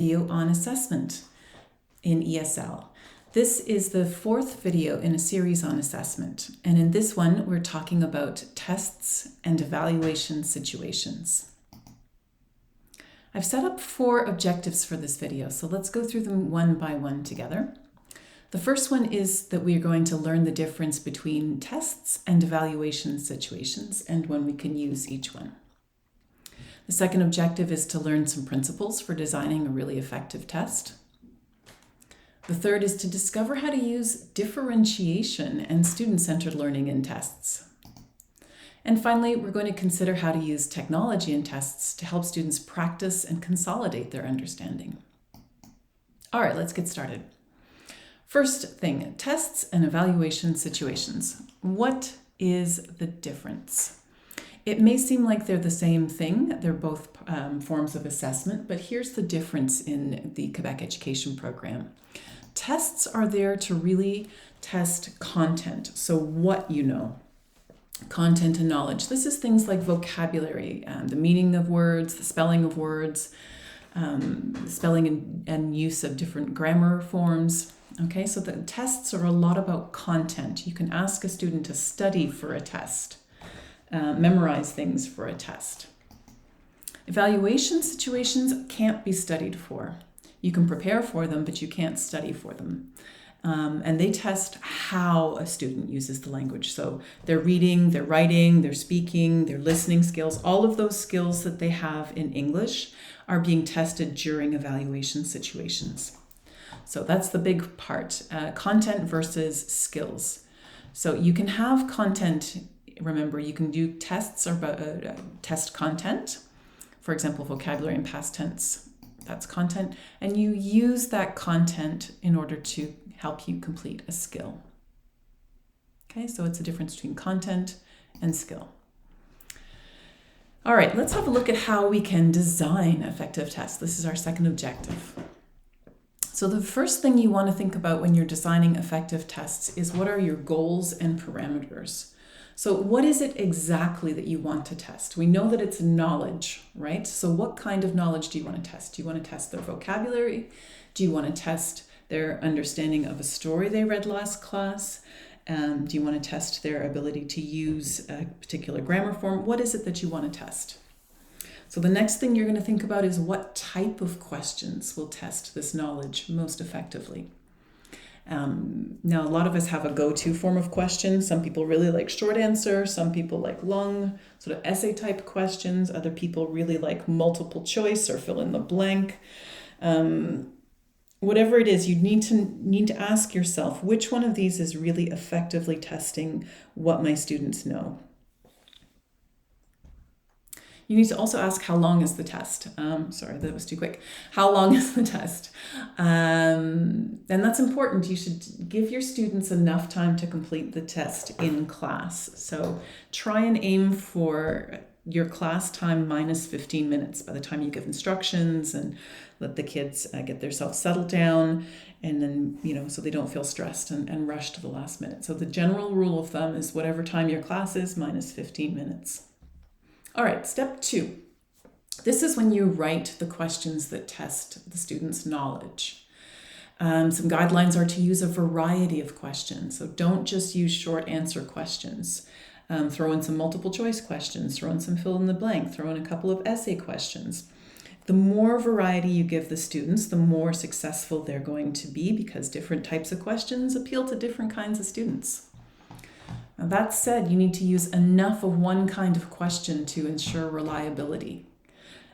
Video on assessment in ESL. This is the fourth video in a series on assessment, and in this one we're talking about tests and evaluation situations. I've set up 4 objectives for this video, so let's go through them one by one together. The first one is that we are going to learn the difference between tests and evaluation situations and when we can use each one. The second objective is to learn some principles for designing a really effective test. The third is to discover how to use differentiation and student-centered learning in tests. And finally, we're going to consider how to use technology in tests to help students practice and consolidate their understanding. All right, let's get started. First thing, tests and evaluation situations. What is the difference? It may seem like they're the same thing. They're both forms of assessment, but here's the difference in the Quebec education program. Tests are there to really test content, so what you know. Content and knowledge. This is things like vocabulary, the meaning of words, the spelling of words, spelling and use of different grammar forms. Okay, so the tests are a lot about content. You can ask a student to study for a test. Memorize things for a test. Evaluation situations can't be studied for. You can prepare for them, but you can't study for them. And they test how a student uses the language. So their reading, their writing, their speaking, their listening skills, all of those skills that they have in English are being tested during evaluation situations. So that's the big part, content versus skills. So you can have content. Remember, you can do tests or test content. For example, vocabulary and past tense, that's content. And you use that content in order to help you complete a skill. Okay, so it's a difference between content and skill. All right, let's have a look at how we can design effective tests. This is our second objective. So the first thing you want to think about when you're designing effective tests is what are your goals and parameters. So what is it exactly that you want to test? We know that it's knowledge, right? So what kind of knowledge do you want to test? Do you want to test their vocabulary? Do you want to test their understanding of a story they read last class? Do you want to test their ability to use a particular grammar form? What is it that you want to test? So the next thing you're going to think about is what type of questions will test this knowledge most effectively. Now, a lot of us have a go-to form of question. Some people really like short answer. Some people like long sort of essay type questions. Other people really like multiple choice or fill in the blank. Whatever it is, you need to ask yourself, which one of these is really effectively testing what my students know? You need to also ask, how long is the test? Sorry, that was too quick. How long is the test? And that's important. You should give your students enough time to complete the test in class. So try and aim for your class time minus 15 minutes by the time you give instructions and let the kids get themselves settled down, and then, so they don't feel stressed and rush to the last minute. So the general rule of thumb is whatever time your class is minus 15 minutes. All right, step 2. This is when you write the questions that test the student's knowledge. Some guidelines are to use a variety of questions. So don't just use short answer questions. Throw in some multiple choice questions, throw in some fill in the blank, throw in a couple of essay questions. The more variety you give the students, the more successful they're going to be, because different types of questions appeal to different kinds of students. Now, that said, you need to use enough of one kind of question to ensure reliability.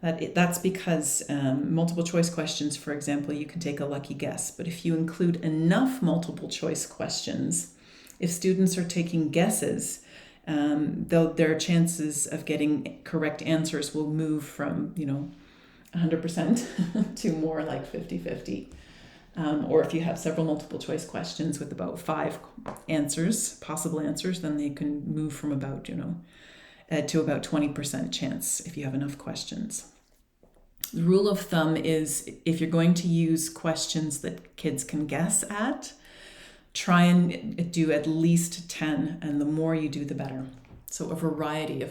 That's because multiple choice questions, for example, you can take a lucky guess. But if you include enough multiple choice questions, if students are taking guesses, though their chances of getting correct answers will move from 100% to more like 50-50. Or if you have several multiple choice questions with about 5 possible answers, then they can move from about, to about 20% chance if you have enough questions. The rule of thumb is if you're going to use questions that kids can guess at, try and do at least 10, and the more you do, the better. So a variety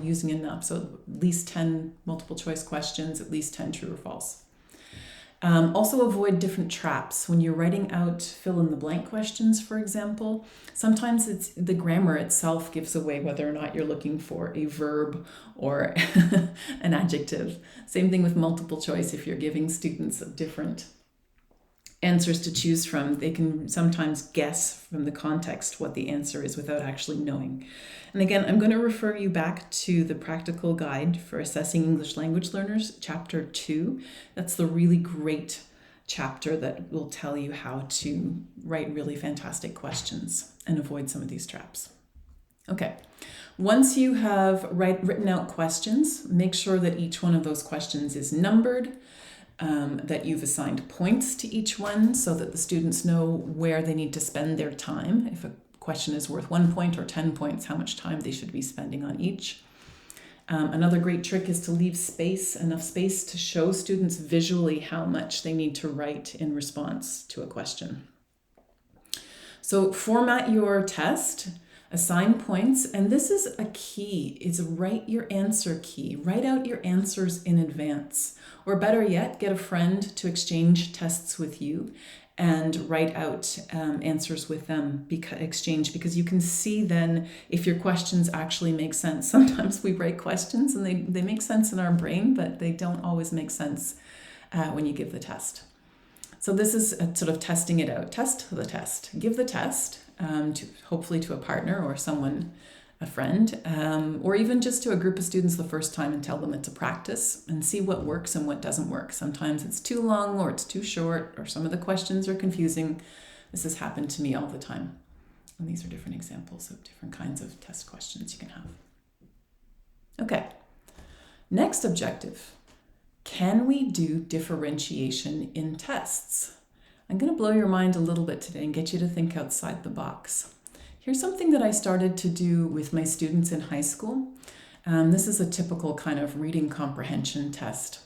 using enough. So at least 10 multiple choice questions, at least 10 true or false. Also avoid different traps. When you're writing out fill in the blank questions, for example, sometimes it's the grammar itself gives away whether or not you're looking for a verb or an adjective. Same thing with multiple choice. If you're giving students different answers to choose from, they can sometimes guess from the context what the answer is without actually knowing. And again, I'm going to refer you back to the practical guide for assessing English language learners, chapter 2. That's the really great chapter that will tell you how to write really fantastic questions and avoid some of these traps. Okay, once you have written out questions, make sure that each one of those questions is numbered, that you've assigned points to each one so that the students know where they need to spend their time. If a question is worth 1 point or 10 points, how much time they should be spending on each. Another great trick is to leave enough space to show students visually how much they need to write in response to a question. So format your test, assign points, and this is a key, is write your answer key. Write out your answers in advance. Or better yet, get a friend to exchange tests with you and write out answers with them, because you can see then if your questions actually make sense. Sometimes we write questions and they make sense in our brain, but they don't always make sense when you give the test. So this is sort of testing it out. Test the test. Give the test, hopefully to a partner or someone, a friend, or even just to a group of students the first time, and tell them it's a practice and see what works and what doesn't work. Sometimes it's too long or it's too short, or some of the questions are confusing. This has happened to me all the time. And these are different examples of different kinds of test questions you can have. Okay, next objective. Can we do differentiation in tests? I'm going to blow your mind a little bit today and get you to think outside the box. Here's something that I started to do with my students in high school. This is a typical kind of reading comprehension test.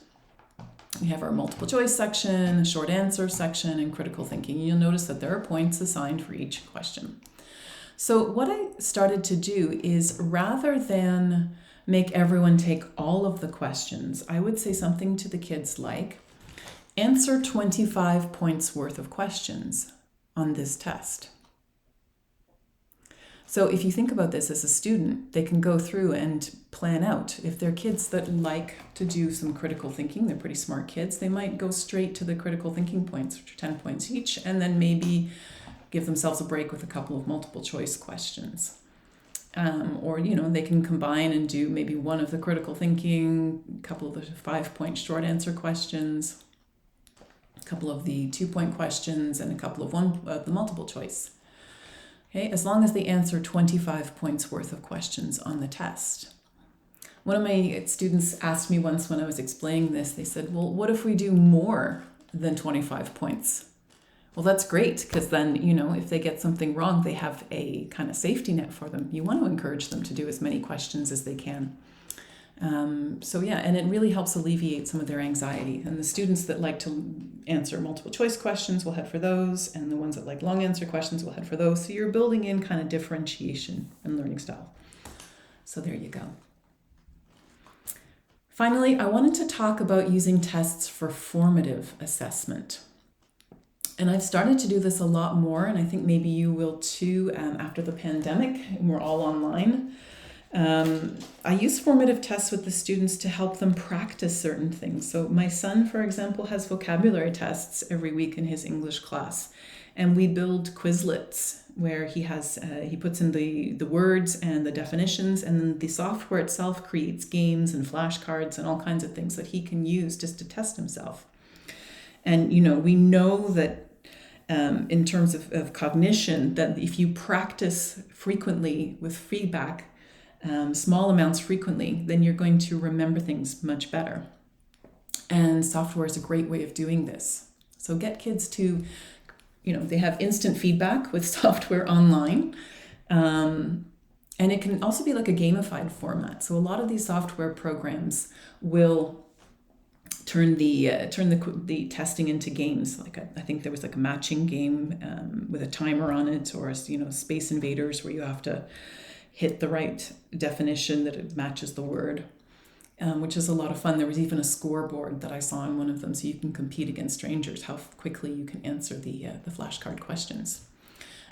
We have our multiple choice section, short answer section, and critical thinking. You'll notice that there are points assigned for each question. So what I started to do is, rather than make everyone take all of the questions, I would say something to the kids like, answer 25 points worth of questions on this test. So if you think about this as a student, they can go through and plan out. If they're kids that like to do some critical thinking, they're pretty smart kids, they might go straight to the critical thinking points, which are 10 points each, and then maybe give themselves a break with a couple of multiple choice questions. Or, they can combine and do maybe one of the critical thinking, a couple of the 5-point short answer questions, a couple of the 2-point questions, and a couple of the multiple choice. Okay, as long as they answer 25 points worth of questions on the test. One of my students asked me once when I was explaining this, they said, well, what if we do more than 25 points? Well, that's great, because then, if they get something wrong, they have a kind of safety net for them. You want to encourage them to do as many questions as they can. And it really helps alleviate some of their anxiety. And the students that like to answer multiple choice questions will head for those, and the ones that like long answer questions will head for those. So you're building in kind of differentiation and learning style. So there you go. Finally, I wanted to talk about using tests for formative assessment. And I've started to do this a lot more, and I think maybe you will too after the pandemic, and we're all online. I use formative tests with the students to help them practice certain things. So my son, for example, has vocabulary tests every week in his English class, and we build Quizlets where he puts in the words and the definitions, and then the software itself creates games and flashcards and all kinds of things that he can use just to test himself. And we know that in terms of cognition, that if you practice frequently with feedback, small amounts frequently, then you're going to remember things much better. And software is a great way of doing this. So get kids to, they have instant feedback with software online. And it can also be like a gamified format. So a lot of these software programs will turn the testing into games. Like I think there was like a matching game with a timer on it, or Space Invaders, where you have to hit the right definition that it matches the word. which is a lot of fun. There was even a scoreboard that I saw in one of them, so you can compete against strangers, how quickly you can answer the flashcard questions.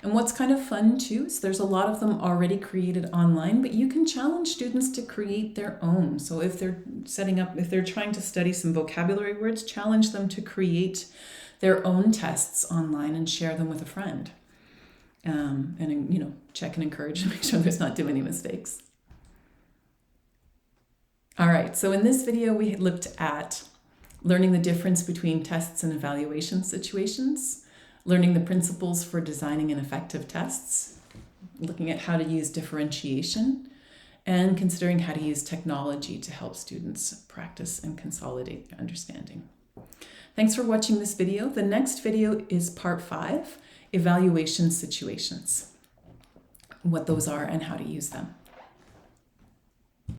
And what's kind of fun too is there's a lot of them already created online, but you can challenge students to create their own. So if they're trying to study some vocabulary words, challenge them to create their own tests online and share them with a friend. And check and encourage and make sure there's not too many mistakes. All right, so in this video, we had looked at learning the difference between tests and evaluation situations, learning the principles for designing an effective tests, looking at how to use differentiation, and considering how to use technology to help students practice and consolidate their understanding. Thanks for watching this video. The next video is part 5, evaluation situations, what those are and how to use them.